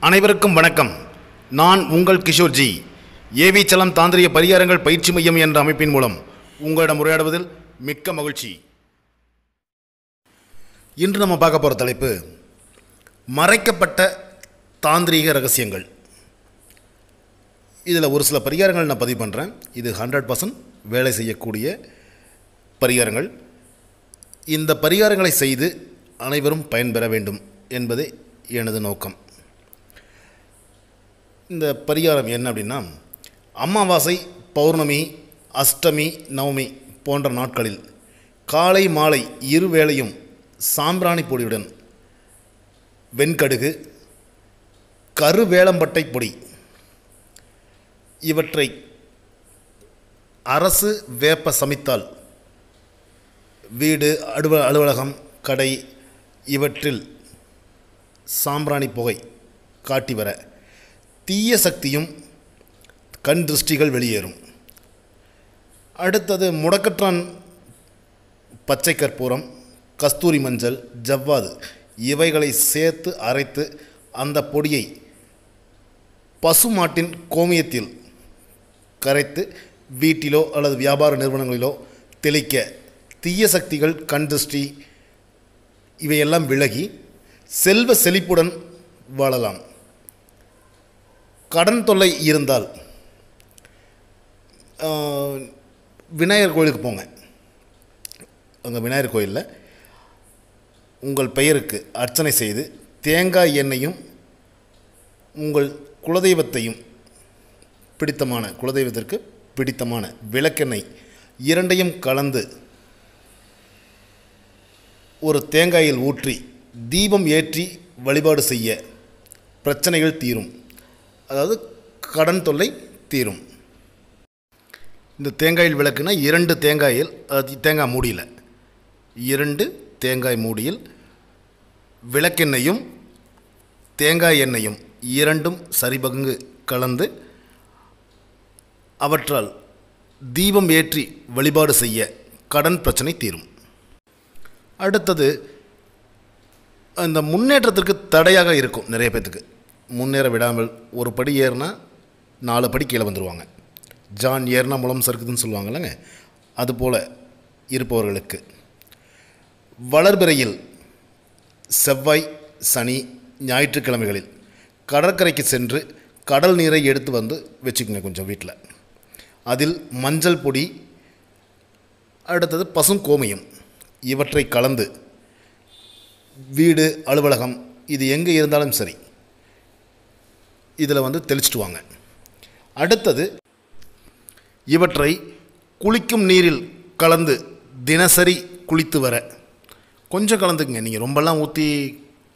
அனைவருக்கும் வணக்கம். நான் உங்கள் கிஷோர்ஜி. ஏவி சலம் தாந்திரிய பரிகாரங்கள் பயிற்சி மையம் என்ற அமைப்பின் மூலம் உங்களிடம் உரையாடுவதில் மிக்க மகிழ்ச்சி. இன்று நம்ம பார்க்க போகிற தலைப்பு மறைக்கப்பட்ட தாந்திரீக ரகசியங்கள். இதில் ஒரு சில பரிகாரங்கள் நான் பதிவு பண்ணுறேன். இது 100% வேலை செய்யக்கூடிய பரிகாரங்கள். இந்த பரிகாரங்களை செய்து அனைவரும் பயன்பெற வேண்டும் என்பதே எனது நோக்கம். இந்த பரிகாரம் என்ன அப்படின்னா, அமாவாசை, பௌர்ணமி, அஷ்டமி, நவமி போன்ற நாட்களில் காலை மாலை இருவேளையும் சாம்பிராணி பொடியுடன் வெண்கடுகு, கருவேலம்பட்டை பொடி இவற்றை அரசு வேப்ப சமித்தால் வீடு, அலுவலகம், கடை இவற்றில் சாம்பிராணி புகை காட்டி வர தீய சக்தியும் கண் திருஷ்டிகள் வெளியேறும். அடுத்தது முடக்கற்றான் பச்சை கற்பூரம், கஸ்தூரி மஞ்சள், ஜவ்வாது இவைகளை சேர்த்து அரைத்து அந்த பொடியை பசுமாட்டின் கோமியத்தில் கரைத்து வீட்டிலோ அல்லது வியாபார நிறுவனங்களிலோ தெளிக்க தீய சக்திகள், கண் திருஷ்டி இவையெல்லாம் விலகி செல்வ செழிப்புடன் வாழலாம். கடன் தொல்லை இருந்தால் விநாயகர் கோயிலுக்கு போங்க. அங்கே விநாயகர் கோயிலில் உங்கள் பெயருக்கு அர்ச்சனை செய்து தேங்காய் எண்ணெயும் உங்கள் குலதெய்வத்தையும் குலதெய்வத்திற்கு பிடித்தமான விளக்கெண்ணெய் இரண்டையும் கலந்து ஒரு தேங்காயில் ஊற்றி தீபம் ஏற்றி வழிபாடு செய்ய பிரச்சனைகள் தீரும். அதாவது கடன் தொல்லை தீரும். இந்த தேங்காயில் விளக்குனா 2 தேங்காயில், தேங்காய் மூடியில் 2 தேங்காய் மூடியில் விளக்கெண்ணையும் தேங்காய் எண்ணெயும் இரண்டும் சரிபங்கு கலந்து அவற்றால் தீபம் ஏற்றி வழிபாடு செய்ய கடன் பிரச்சனை தீரும். அடுத்தது, அந்த முன்னேற்றத்திற்கு தடையாக இருக்கும் நிறைய பேர்த்துக்கு. முன்னேற விடாமல் ஒரு படி ஏறினா 4 படி கீழே வந்துடுவாங்க. ஜான் ஏறினா முளம் சறுக்குதுன்னு சொல்லுவாங்கல்லங்க, அதுபோல் இருப்பவர்களுக்கு வளர்பிறையில் செவ்வாய், சனி, ஞாயிற்றுக்கிழமைகளில் கடற்கரைக்கு சென்று கடல் நீரை எடுத்து வந்து வச்சுக்கோங்க கொஞ்சம் வீட்டில். அதில் மஞ்சள் பொடி, அடுத்தது பசுங்கோமியம் இவற்றை கலந்து வீடு, அலுவலகம் இது எங்கே இருந்தாலும் சரி இதில் வந்து தெளிச்சிட்டு வாங்க. அடுத்தது, இவற்றை குளிக்கும் நீரில் கலந்து தினசரி குளித்து வர கொஞ்சம் கலந்துக்குங்க. நீங்கள் ரொம்பலாம் ஊற்றி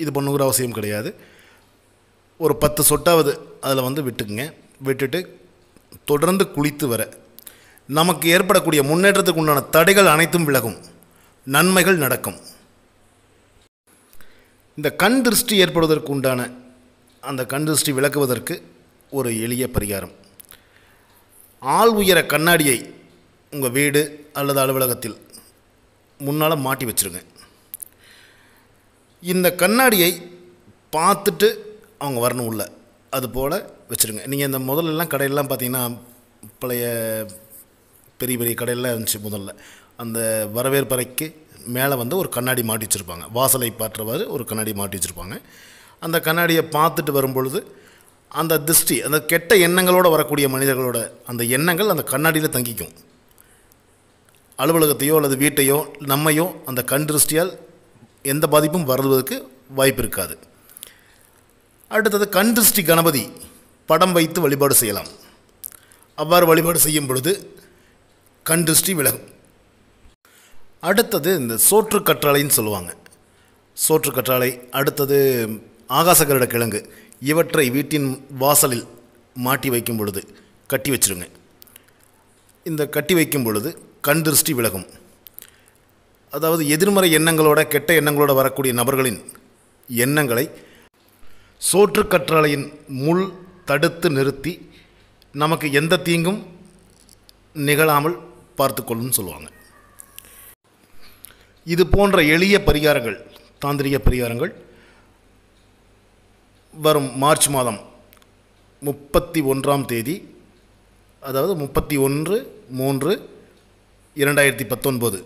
இது பண்ணுங்கிற அவசியம் கிடையாது. ஒரு 10 சொட்டாவது அதில் வந்து விட்டுக்குங்க. விட்டுட்டு தொடர்ந்து குளித்து வர நமக்கு ஏற்படக்கூடிய முன்னேற்றத்துக்கு உண்டான தடைகள் அனைத்தும் விலகும், நன்மைகள் நடக்கும். இந்த கண் திருஷ்டி ஏற்படுவதற்கு உண்டான அந்த கண் திருஷ்டி விளக்குவதற்கு ஒரு எளிய பரிகாரம். ஆள் உயர கண்ணாடியை உங்கள் வீடு அல்லது அலுவலகத்தில் முன்னால் மாட்டி வச்சுருங்க. இந்த கண்ணாடியை பார்த்துட்டு அவங்க வரணும் உள்ள, அதுபோல் வச்சுருங்க. நீங்கள் இந்த முதல்லலாம் கடையிலலாம் பார்த்தீங்கன்னா, பழைய பெரிய பெரிய கடையெல்லாம் இருந்துச்சு முதல்ல, அந்த வரவேற்பறைக்கு மேலே வந்து ஒரு கண்ணாடி மாட்டி வச்சுருப்பாங்க. வாசலை பாற்றவாறு ஒரு கண்ணாடி மாட்டி வச்சுருப்பாங்க. அந்த கண்ணாடியை பார்த்துட்டு வரும்பொழுது அந்த திருஷ்டி, அந்த கெட்ட எண்ணங்களோடு வரக்கூடிய மனிதர்களோட அந்த எண்ணங்கள் அந்த கண்ணாடியில் தங்கிக்கும். அலுவலகத்தையோ அல்லது வீட்டையோ நம்மையோ அந்த கண் திருஷ்டியால் எந்த பாதிப்பும் வருவதற்கு வாய்ப்பு இருக்காது. அடுத்தது, கண் திருஷ்டி கணபதி படம் வைத்து வழிபாடு செய்யலாம். அவ்வாறு வழிபாடு செய்யும் பொழுது கண் திருஷ்டி விலகும். அடுத்தது, இந்த சோற்று கற்றாழைன்னு சொல்லுவாங்க. சோற்று கற்றாழை, அடுத்தது ஆகாசகருட கிழங்கு இவற்றை வீட்டின் வாசலில் மாட்டி வைக்கும் பொழுது கட்டி வச்சுருங்க. இந்த கட்டி வைக்கும் பொழுது கண் திருஷ்டி விலகும். அதாவது எதிர்மறை எண்ணங்களோட, கெட்ட எண்ணங்களோட வரக்கூடிய நபர்களின் எண்ணங்களை சோற்று கற்றாழையின் முள் தடுத்து நிறுத்தி நமக்கு எந்த தீங்கும் நிகழாமல் பார்த்துக்கொள்ளுன்னு சொல்லுவாங்க. இது போன்ற எளிய பரிகாரங்கள், தாந்திரிக பரிகாரங்கள் வரும் மார்ச் மாதம் 31ஆம் தேதி, அதாவது 31/3/2019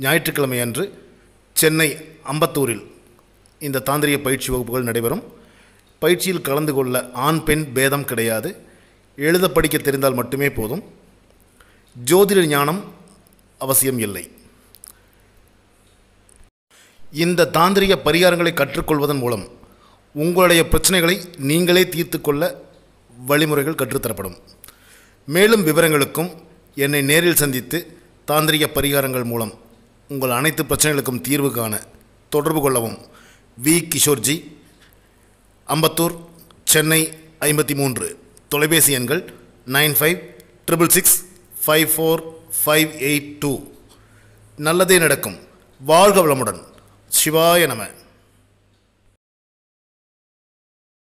ஞாயிற்றுக்கிழமை அன்று சென்னை அம்பத்தூரில் இந்த தாந்திரிக பயிற்சி வகுப்புகள் நடைபெறும். பயிற்சியில் கலந்து கொள்ள ஆண் பெண் பேதம் கிடையாது. எழுத படிக்க தெரிந்தால் மட்டுமே போதும். ஜோதிட ஞானம் அவசியம் இல்லை. இந்த தாந்திரிக பரிகாரங்களை கற்றுக்கொள்வதன் மூலம் உங்களுடைய பிரச்சனைகளை நீங்களே தீர்த்து கொள்ள வழிமுறைகள் கற்றுத்தரப்படும். மேலும் விவரங்களுக்கும் என்னை நேரில் சந்தித்து தாந்திரிக பரிகாரங்கள் மூலம் உங்கள் அனைத்து பிரச்சனைகளுக்கும் தீர்வு காண தொடர்பு கொள்ளவும். வி. கிஷோர்ஜி, அம்பத்தூர், சென்னை 53. தொலைபேசி எண்கள் 9566654582. நல்லதே நடக்கும். வாழ்க வளமுடன். சிவாய நம.